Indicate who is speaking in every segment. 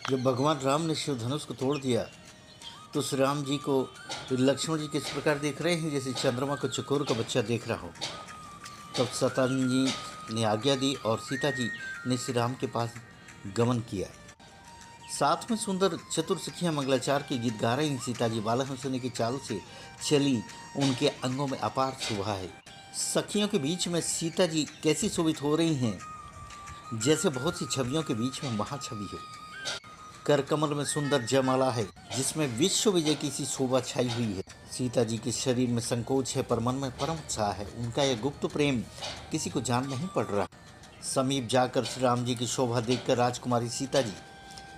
Speaker 1: जब भगवान राम ने शिव धनुष को तोड़ दिया तो श्री राम जी को लक्ष्मण जी किस प्रकार देख रहे हैं, जैसे चंद्रमा को चकोर का बच्चा देख रहा हो। तब शतरंज जी ने आज्ञा दी और सीता जी ने श्री राम के पास गमन किया। साथ में सुंदर चतुर सखियां मंगलाचार के गीत गा रही। सीता जी बाला हंसने की चाल से चली, उनके अंगों में अपार शोभा है। सखियों के बीच में सीता जी कैसी शोभित हो रही हैं, जैसे बहुत सी छवियों के बीच में महाछवि हो। कर कमल में सुंदर जयमाला है, जिसमें विश्व विजय की सी शोभा छाई हुई है। सीता जी के शरीर में संकोच है, पर मन में परम उत्साह है। उनका यह गुप्त प्रेम किसी को जान नहीं पड़ रहा। समीप जाकर श्री राम जी की शोभा देखकर राजकुमारी सीता जी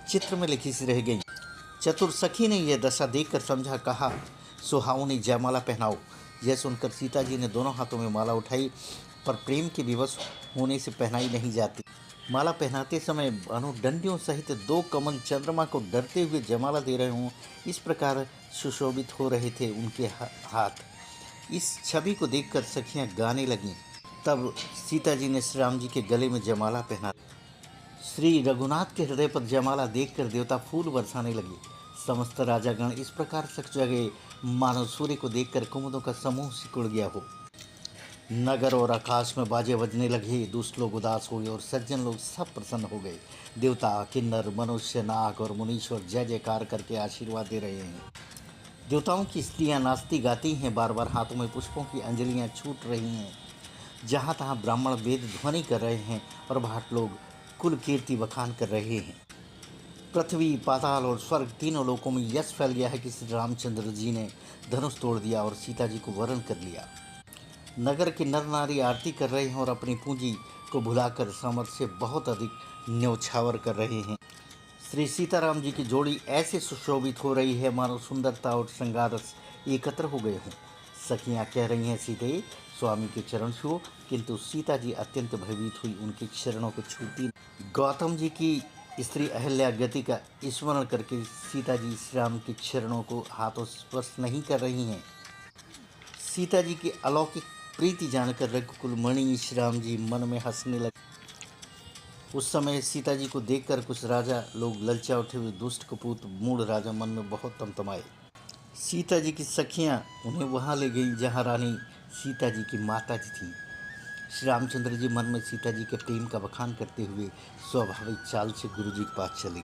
Speaker 1: चित्र में लिखी सी रह गई। चतुर सखी ने यह दशा देखकर समझा, कहा सुहावनी जयमाला पहनाओ। यह सुनकर सीता जी ने दोनों हाथों में माला उठाई, पर प्रेम के विवश होने से पहनाई नहीं जाती। माला पहनाते समय अनुडंडियों सहित 2 कमल चंद्रमा को डरते हुए जयमाला दे रहे हों, इस प्रकार सुशोभित हो रहे थे उनके हाथ। इस छवि को देखकर सखियां गाने लगीं। तब सीता जी ने श्री राम जी के गले में जयमाला पहना। श्री रघुनाथ के हृदय पर जयमाला देखकर देवता फूल बरसाने लगे। समस्त राजागण इस प्रकार सक जगे, मानो सूर्य को देखकर कुमुदों का समूह सिकुड़ गया हो। नगर और आकाश में बाजे बजने लगे। दुष्ट लोग उदास हुए और सज्जन लोग सब प्रसन्न हो गए। देवता, किन्नर, मनुष्य, नाग और मुनीश्वर जय जयकार करके आशीर्वाद दे रहे हैं। देवताओं की स्त्रियां नाचती गाती हैं, बार बार हाथों में पुष्पों की अंजलियां छूट रही हैं। जहाँ तहाँ ब्राह्मण वेद ध्वनि कर रहे हैं और भाट लोग कुल कीर्ति बखान कर रहे हैं। पृथ्वी, पाताल और स्वर्ग तीनों लोकों में यश फैल गया है कि श्री रामचंद्र जी ने धनुष तोड़ दिया और सीता जी को वरण कर लिया। नगर के नर नारी आरती कर रहे हैं और अपनी पूंजी को भुलाकर सामर्थ्य से बहुत अधिक न्यौछावर कर रहे हैं। श्री सीताराम जी की जोड़ी ऐसे सुशोभित हो रही है, मानो सुंदरता और श्रृंगार रस एकत्र हो गए हों। सखियां कह रही हैं, सीते स्वामी के चरण छुओ, किंतु सीता जी अत्यंत भयभीत हुई, उनके चरणों को छूती। गौतम जी की स्त्री अहल्या गति का स्मरण करके सीता जी श्री राम के चरणों को हाथों स्पर्श नहीं कर रही हैं। सीता जी की अलौकिक प्रीति जानकर रघुकुल मणि श्री राम जी मन में हंसने लगे। उस समय सीता जी को देखकर कुछ राजा लोग ललचा उठे हुए दुष्ट कपूत मूढ़ राजा मन में बहुत तमतमाए। सीता जी की सखियां उन्हें वहां ले गईं जहां रानी सीता जी की माता जी थीं। श्री रामचंद्र जी मन में सीता जी के प्रेम का बखान करते हुए स्वाभाविक चाल से गुरु जी के पास चले।